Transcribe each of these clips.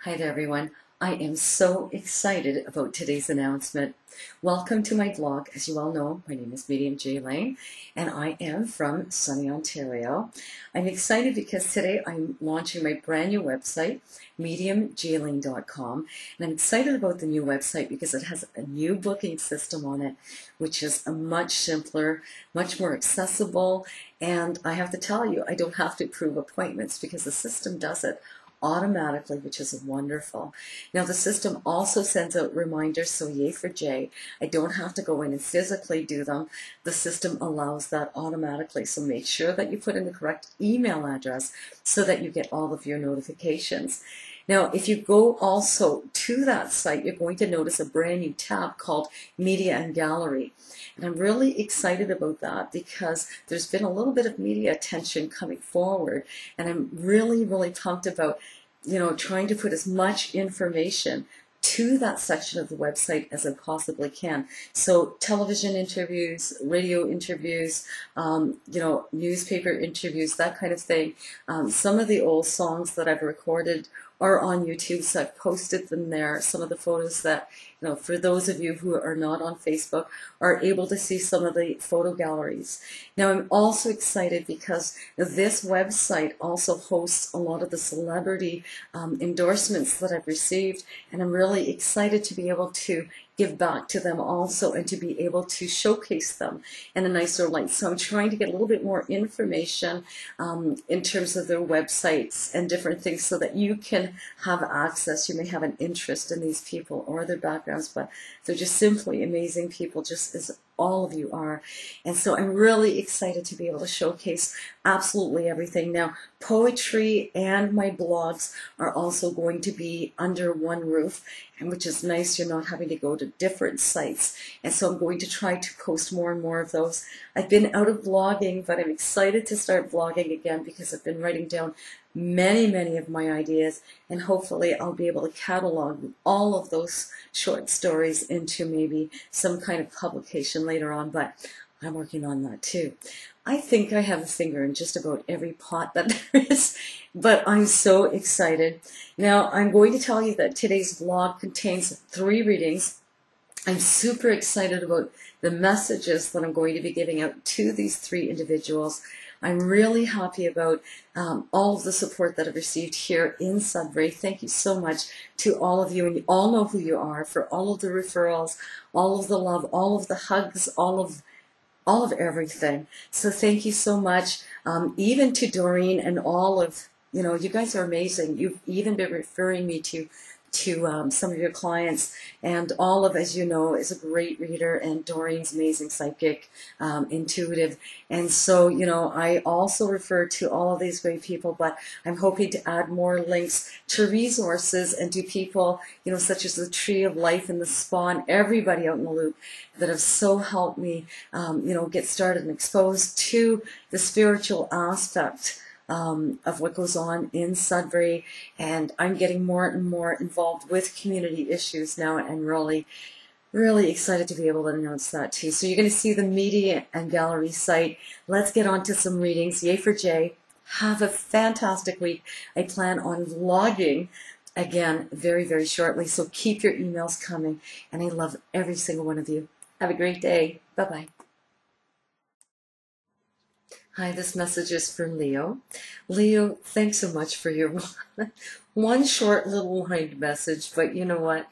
Hi there, everyone. I am so excited about today's announcement. Welcome to my blog. As you all know, my name is Medium J. Lane, and I am from sunny Ontario. I'm excited because today I'm launching my brand new website, mediumjlane.com, and I'm excited about the new website because it has a new booking system on it, which is a much simpler, much more accessible, and I have to tell you, I don't have to approve appointments because the system does it automatically, which is wonderful. Now the system also sends out reminders, so yay for Jay. I don't have to go in and physically do them. The system allows that automatically, so make sure that you put in the correct email address so that you get all of your notifications. Now, if you go also to that site, you're going to notice a brand new tab called Media and Gallery. And I'm really excited about that because there's been a little bit of media attention coming forward. And I'm really, really pumped about, trying to put as much information to that section of the website as I possibly can. So television interviews, radio interviews, newspaper interviews, that kind of thing. Some of the old songs that I've recorded are on YouTube, so I've posted them there. Some of the photos that, for those of you who are not on Facebook, are able to see some of the photo galleries. Now, I'm also excited because this website also hosts a lot of the celebrity endorsements that I've received, and I'm really excited to be able to give back to them also and to be able to showcase them in a nicer light. So I'm trying to get a little bit more information in terms of their websites and different things so that you can have access. You may have an interest in these people or their backgrounds, but they're just simply amazing people, just as all of you are. And so I'm really excited to be able to showcase absolutely everything. Now, poetry and my blogs are also going to be under one roof, and which is nice. You're not having to go to different sites. And so I'm going to try to post more and more of those. I've been out of blogging, but I'm excited to start vlogging again because I've been writing down many of my ideas, and hopefully I'll be able to catalog all of those short stories into maybe some kind of publication later on, but I'm working on that too. I think I have a finger in just about every pot that there is, but I'm so excited. Now, I'm going to tell you that today's vlog contains 3 readings. I'm super excited about the messages that I'm going to be giving out to these 3 individuals. I'm really happy about all of the support that I've received here in Sudbury. Thank you so much to all of you, and you all know who you are, for all of the referrals, all of the love, all of the hugs, all of everything. So thank you so much. Even to Doreen and all of, you guys are amazing. You've even been referring me to some of your clients, and Olive, as you know, is a great reader, and Doreen's amazing psychic, intuitive, and so I also refer to all of these great people, but I'm hoping to add more links to resources and to people such as the Tree of Life and the Spawn, everybody out in the loop that have so helped me get started and exposed to the spiritual aspect of what goes on in Sudbury, and I'm getting more and more involved with community issues now, and really excited to be able to announce that too. So you're going to see the Media and Gallery site. Let's get on to some readings. Yay for Jay. Have a fantastic week. I plan on vlogging again very shortly, so keep your emails coming, and I love every single one of you. Have a great day. Bye-bye. Hi, this message is for Leo. Leo, thanks so much for your one short little line message, but you know what?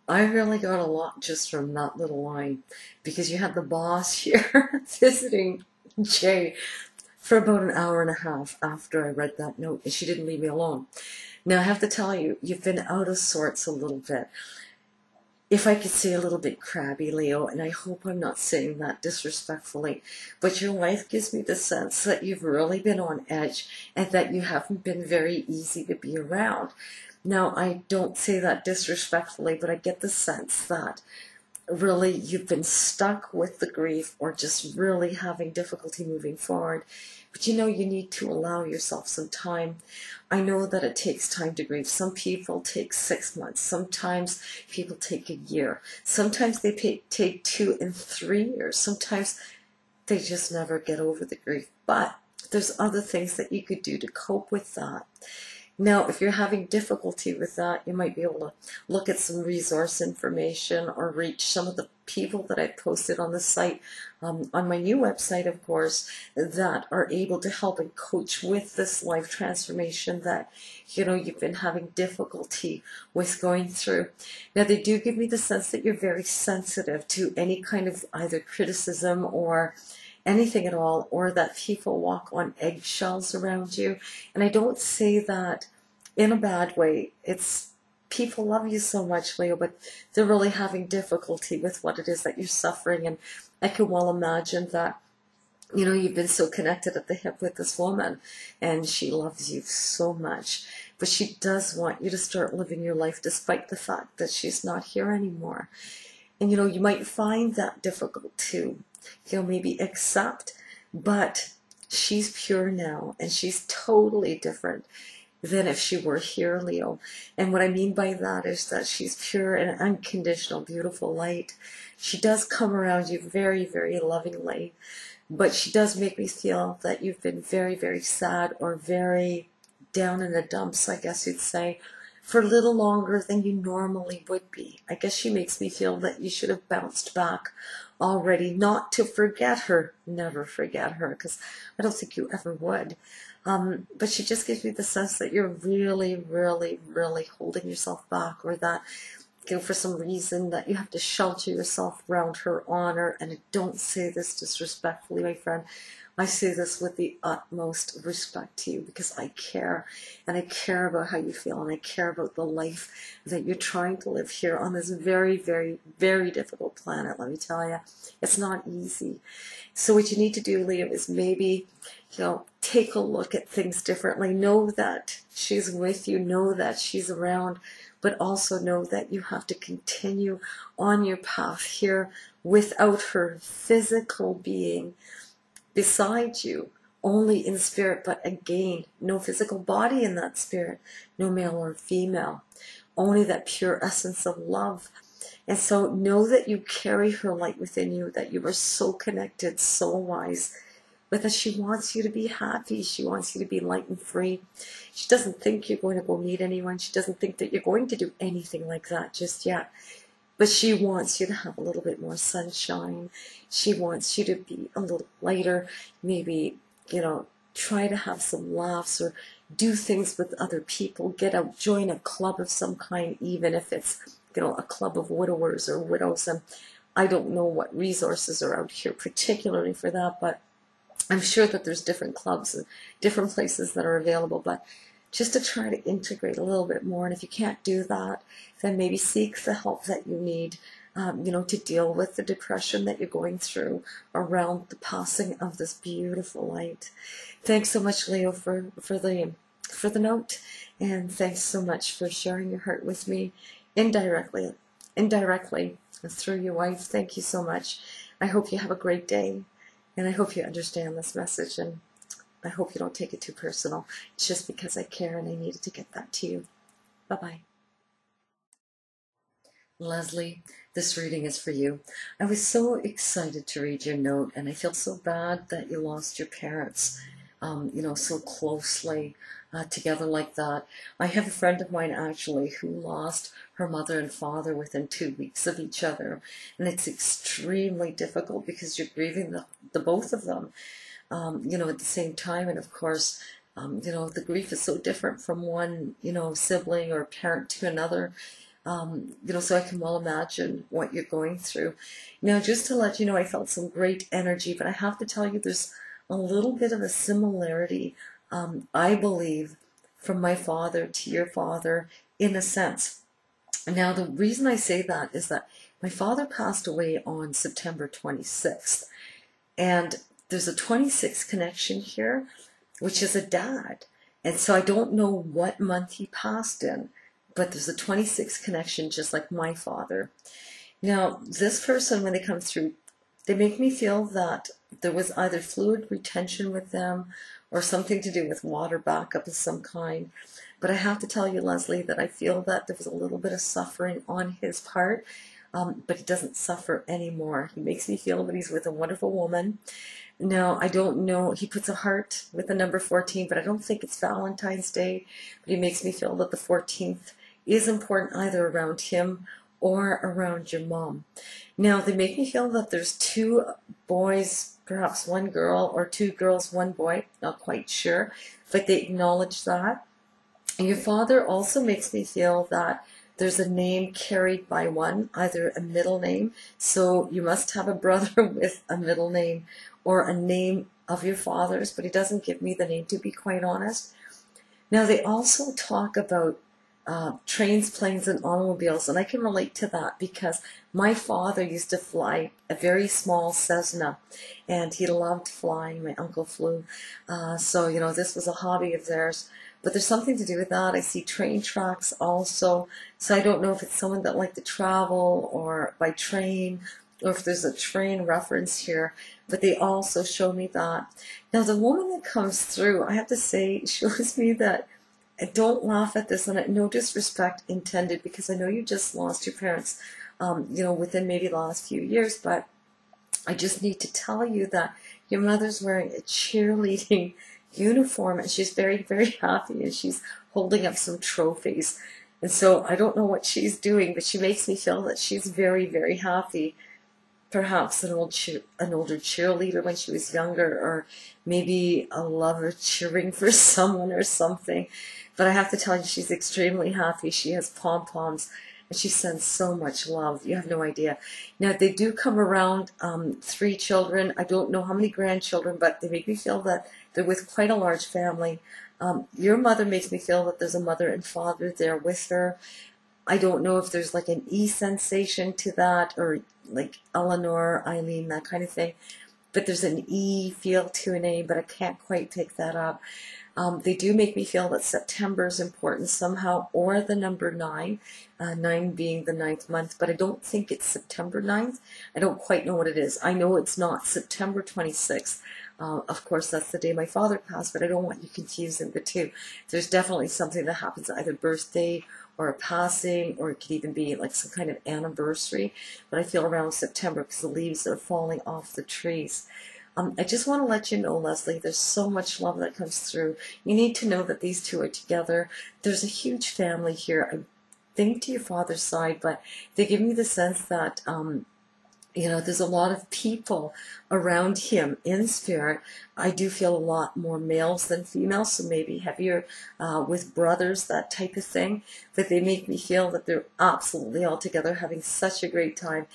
I really got a lot just from that little line, because you had the boss here visiting Jay for about an hour and a half after I read that note, and she didn't leave me alone. Now, I have to tell you, you've been out of sorts a little bit. If I could say a little bit crabby, Leo, and I hope I'm not saying that disrespectfully, but your life gives me the sense that you've really been on edge and that you haven't been very easy to be around. Now, I don't say that disrespectfully, but I get the sense that really you've been stuck with the grief or just really having difficulty moving forward. But you need to allow yourself some time. I know that it takes time to grieve. Some people take 6 months. Sometimes people take a year. Sometimes they take 2 and 3 years. Sometimes they just never get over the grief. But there's other things that you could do to cope with that. Now, if you're having difficulty with that, you might be able to look at some resource information or reach some of the people that I've posted on the site, on my new website, of course, that are able to help and coach with this life transformation that, you've been having difficulty with going through. Now, they do give me the sense that you're very sensitive to any kind of either criticism or anything at all, or that people walk on eggshells around you. And I don't say that in a bad way. It's people love you so much, Leo, but they're really having difficulty with what it is that you're suffering. And I can well imagine that, you've been so connected at the hip with this woman, and she loves you so much. But she does want you to start living your life despite the fact that she's not here anymore. And, you might find that difficult to, maybe accept, but she's pure now, and she's totally different than if she were here, Leo. And what I mean by that is that she's pure and unconditional, beautiful light. She does come around you very, very lovingly, but she does make me feel that you've been very, very sad or very down in the dumps, I guess you'd say, for a little longer than you normally would be. I guess she makes me feel that you should have bounced back already, not to forget her, never forget her, because I don't think you ever would. But she just gives me the sense that you're really, really, really holding yourself back, or that, for some reason that you have to shelter yourself around her honor. And I don't say this disrespectfully, my friend. I say this with the utmost respect to you, because I care, and I care about how you feel, and I care about the life that you're trying to live here on this very, very, very difficult planet. Let me tell you, it's not easy. So what you need to do, Leo, is maybe, take a look at things differently. Know that she's with you, know that she's around, but also know that you have to continue on your path here without her physical being beside you, only in spirit. But again, no physical body in that spirit, no male or female, only that pure essence of love. And so know that you carry her light within you, that you are so connected, so wise, but that she wants you to be happy. She wants you to be light and free. She doesn't think you're going to go meet anyone. She doesn't think that you're going to do anything like that just yet. But she wants you to have a little bit more sunshine. She wants you to be a little lighter. Maybe, try to have some laughs or do things with other people. Get out, join a club of some kind, even if it's, a club of widowers or widows. And I don't know what resources are out here particularly for that, but I'm sure that there's different clubs and different places that are available. But just to try to integrate a little bit more. And if you can't do that, then maybe seek the help that you need, to deal with the depression that you're going through around the passing of this beautiful light. Thanks so much, Leo, for the note, and thanks so much for sharing your heart with me indirectly through your wife. Thank you so much. I hope you have a great day, and I hope you understand this message, and I hope you don't take it too personal. It's just because I care and I needed to get that to you. Bye-bye. Lesley, this reading is for you. I was so excited to read your note, and I feel so bad that you lost your parents, so closely together like that. I have a friend of mine, actually, who lost her mother and father within 2 weeks of each other, and it's extremely difficult because you're grieving the both of them. At the same time. And of course, the grief is so different from one, sibling or parent to another. So I can well imagine what you're going through. Now, just to let you know, I felt some great energy, but I have to tell you, there's a little bit of a similarity, I believe, from my father to your father, in a sense. Now, the reason I say that is that my father passed away on September 26th, and there's a 26 connection here, which is a dad. And so I don't know what month he passed in, but there's a 26 connection, just like my father. Now, this person, when they come through, they make me feel that there was either fluid retention with them or something to do with water backup of some kind. But I have to tell you, Lesley, that I feel that there was a little bit of suffering on his part, but he doesn't suffer anymore. He makes me feel that he's with a wonderful woman, Now, I don't know, he puts a heart with the number 14, but I don't think it's Valentine's Day. But he makes me feel that the 14th is important either around him or around your mom. Now, they make me feel that there's two boys, perhaps one girl, or two girls, one boy, not quite sure, but they acknowledge that. And your father also makes me feel that there's a name carried by one, either a middle name, so you must have a brother with a middle name, or a name of your father's, but he doesn't give me the name, to be quite honest. Now, they also talk about trains, planes, and automobiles, and I can relate to that because my father used to fly a very small Cessna, and he loved flying. My uncle flew, so this was a hobby of theirs. But there's something to do with that. I see train tracks also, so I don't know if it's someone that liked to travel or by train, or if there's a train reference here, but they also show me that. Now, the woman that comes through, I have to say, shows me that, don't laugh at this, and no disrespect intended, because I know you just lost your parents, within maybe the last few years, but I just need to tell you that your mother's wearing a cheerleading uniform, and she's very, very happy, and she's holding up some trophies. And so I don't know what she's doing, but she makes me feel that she's very, very happy. Perhaps an older cheerleader when she was younger, or maybe a lover cheering for someone or something. But I have to tell you, she's extremely happy. She has pom-poms, and she sends so much love. You have no idea. Now, they do come around, 3 children. I don't know how many grandchildren, but they make me feel that they're with quite a large family. Your mother makes me feel that there's a mother and father there with her. I don't know if there's like an E sensation to that, or like Eleanor, Eileen, that kind of thing. But there's an E feel to an A, but I can't quite pick that up. They do make me feel that September is important somehow, or the number 9, 9 being the 9th month, but I don't think it's September 9th. I don't quite know what it is. I know it's not September 26th. Of course, that's the day my father passed, but I don't want you confusing the two. There's definitely something that happens, either birthday or a passing, or it could even be like some kind of anniversary. But I feel around September because the leaves are falling off the trees. I just want to let you know, Lesley, there's so much love that comes through. You need to know that these two are together. There's a huge family here. I think to your father's side, but they give me the sense that there's a lot of people around him in spirit. I do feel a lot more males than females, so maybe heavier with brothers, that type of thing. But they make me feel that they're absolutely all together having such a great time.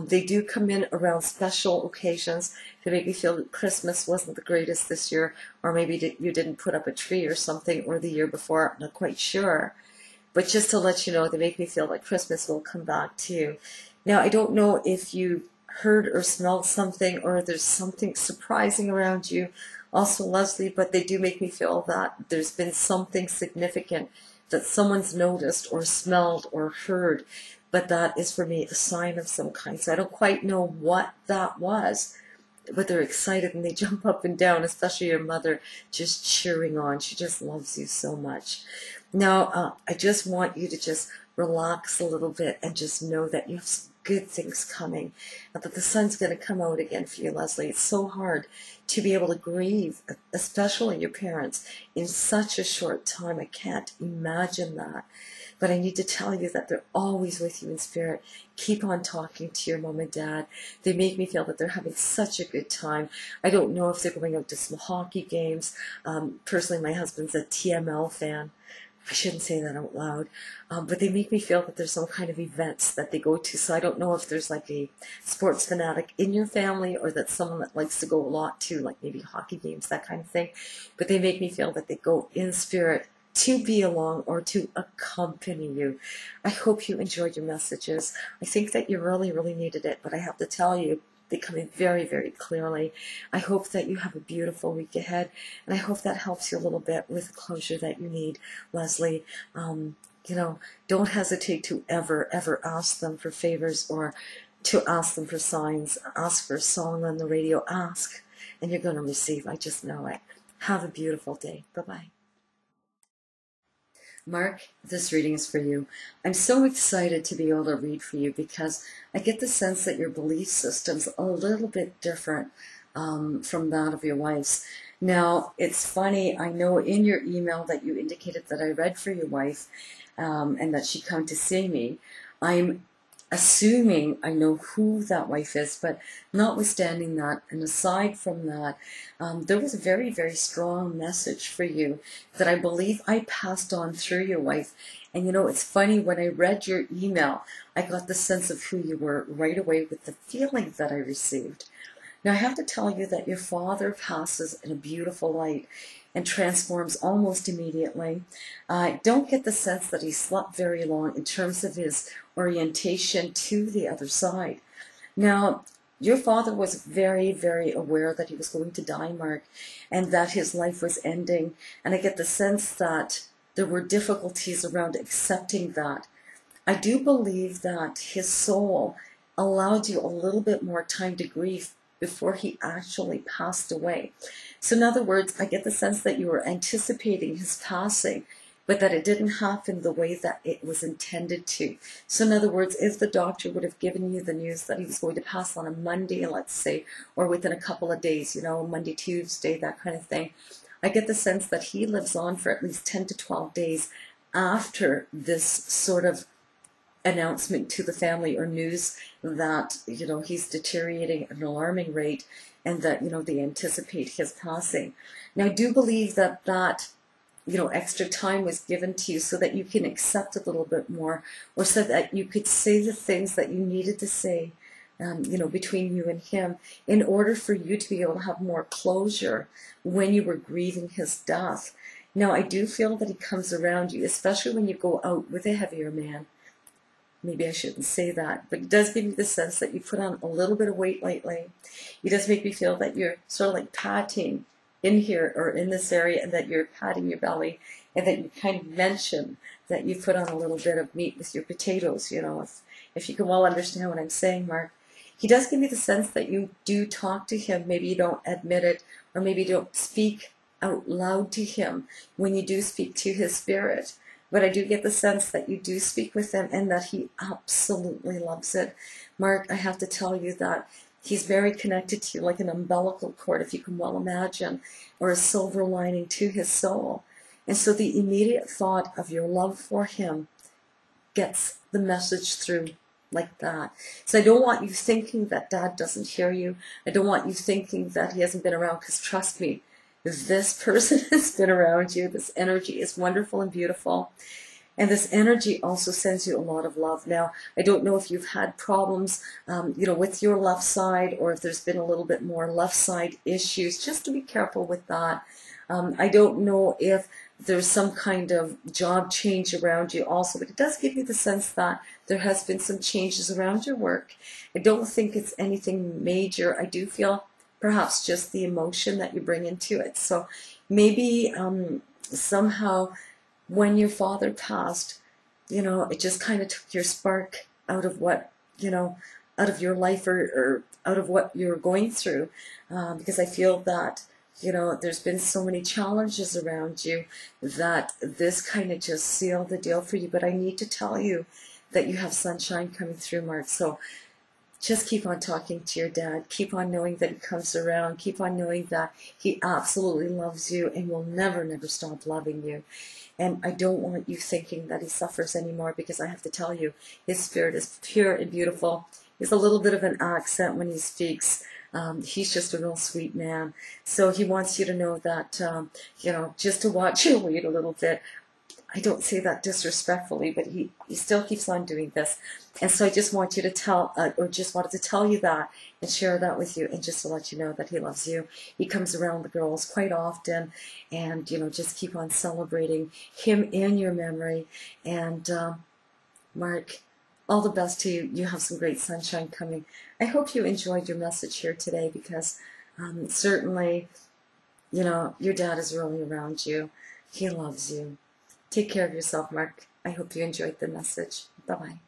They do come in around special occasions. They make me feel that Christmas wasn't the greatest this year, or maybe you didn't put up a tree or something, or the year before, I'm not quite sure. But just to let you know, they make me feel like Christmas will come back too. Now, I don't know if you heard or smelled something, or there's something surprising around you, also Lesley, but they do make me feel that there's been something significant that someone's noticed or smelled or heard, but that is for me a sign of some kind. So I don't quite know what that was, but they're excited and they jump up and down, especially your mother just cheering on. She just loves you so much. Now, I just want you to just relax a little bit and just know that you have some good things coming, and that the sun's going to come out again for you, Lesley. It's so hard to be able to grieve, especially your parents, in such a short time. I can't imagine that. But I need to tell you that they're always with you in spirit. Keep on talking to your mom and dad. They make me feel that they're having such a good time. I don't know if they're going out to some hockey games. Personally, my husband's a TML fan. I shouldn't say that out loud, but they make me feel that there's some kind of events that they go to. So I don't know if there's like a sports fanatic in your family, or that's someone that likes to go a lot to, like maybe hockey games, that kind of thing. But they make me feel that they go in spirit to be along or to accompany you. I hope you enjoyed your messages. I think that you really, really needed it, but I have to tell you, they come in very, very clearly. I hope that you have a beautiful week ahead, and I hope that helps you a little bit with the closure that you need, Lesley. Don't hesitate to ever, ever ask them for favors, or to ask them for signs. Ask for a song on the radio. Ask, and you're going to receive. I just know it. Have a beautiful day. Bye-bye. Mark, this reading is for you. I'm so excited to be able to read for you because I get the sense that your belief system's a little bit different. from that of your wife's. Now, it's funny, I know in your email that you indicated that I read for your wife and that she come to see me. I'm assuming I know who that wife is, but notwithstanding that, and aside from that, there was a very, very strong message for you that I believe I passed on through your wife. And you know, it's funny, when I read your email, I got the sense of who you were right away with the feeling that I received. Now, I have to tell you that your father passes in a beautiful light and transforms almost immediately. I don't get the sense that he slept very long in terms of his orientation to the other side. Now, your father was very, very aware that he was going to die, Mark, and that his life was ending. And I get the sense that there were difficulties around accepting that. I do believe that his soul allowed you a little bit more time to grieve before he actually passed away. So in other words, I get the sense that you were anticipating his passing, but that it didn't happen the way that it was intended to. So in other words, if the doctor would have given you the news that he was going to pass on a Monday, let's say, or within a couple of days, you know, Monday, Tuesday, that kind of thing, I get the sense that he lives on for at least 10 to 12 days after this sort of announcement to the family or news that, you know, he's deteriorating at an alarming rate and that, you know, they anticipate his passing. Now, I do believe that that, you know, extra time was given to you so that you can accept a little bit more, or so that you could say the things that you needed to say, you know, between you and him, in order for you to be able to have more closure when you were grieving his death. Now, I do feel that he comes around you, especially when you go out with a heavier man. Maybe I shouldn't say that, but it does give me the sense that you put on a little bit of weight lately. It does make me feel that you're sort of like patting in here or in this area, and that you're patting your belly, and that you kind of mention that you put on a little bit of meat with your potatoes, you know, if you can well understand what I'm saying, Mark. He does give me the sense that you do talk to him. Maybe you don't admit it, or maybe you don't speak out loud to him when you do speak to his spirit. But I do get the sense that you do speak with him and that he absolutely loves it. Mark, I have to tell you that he's very connected to you, like an umbilical cord, if you can well imagine, or a silver lining to his soul. And so the immediate thought of your love for him gets the message through like that. So I don't want you thinking that Dad doesn't hear you. I don't want you thinking that he hasn't been around, because trust me, this person has been around you. This energy is wonderful and beautiful. And this energy also sends you a lot of love. Now, I don't know if you've had problems, you know, with your left side, or if there's been a little bit more left side issues. Just to be careful with that. I don't know if there's some kind of job change around you also, but it does give you the sense that there has been some changes around your work. I don't think it's anything major. I do feel perhaps just the emotion that you bring into it. So maybe somehow when your father passed, you know, it just kind of took your spark out of what, you know, out of your life, or out of what you're going through, because I feel that, you know, there's been so many challenges around you that this kind of just sealed the deal for you. But I need to tell you that you have sunshine coming through, Mark. So just keep on talking to your dad. Keep on knowing that he comes around. Keep on knowing that he absolutely loves you and will never, never stop loving you. And I don't want you thinking that he suffers anymore, because I have to tell you, his spirit is pure and beautiful. He has a little bit of an accent when he speaks. He's just a real sweet man. So he wants you to know that, you know, just to watch your weight a little bit. I don't say that disrespectfully, but he still keeps on doing this. And so I just want you to tell, or just wanted to tell you that and share that with you, and just to let you know that he loves you. He comes around the girls quite often, and, you know, just keep on celebrating him in your memory. And Mark, all the best to you. You have some great sunshine coming. I hope you enjoyed your message here today, because certainly, you know, your dad is really around you. He loves you. Take care of yourself, Mark. I hope you enjoyed the message. Bye-bye.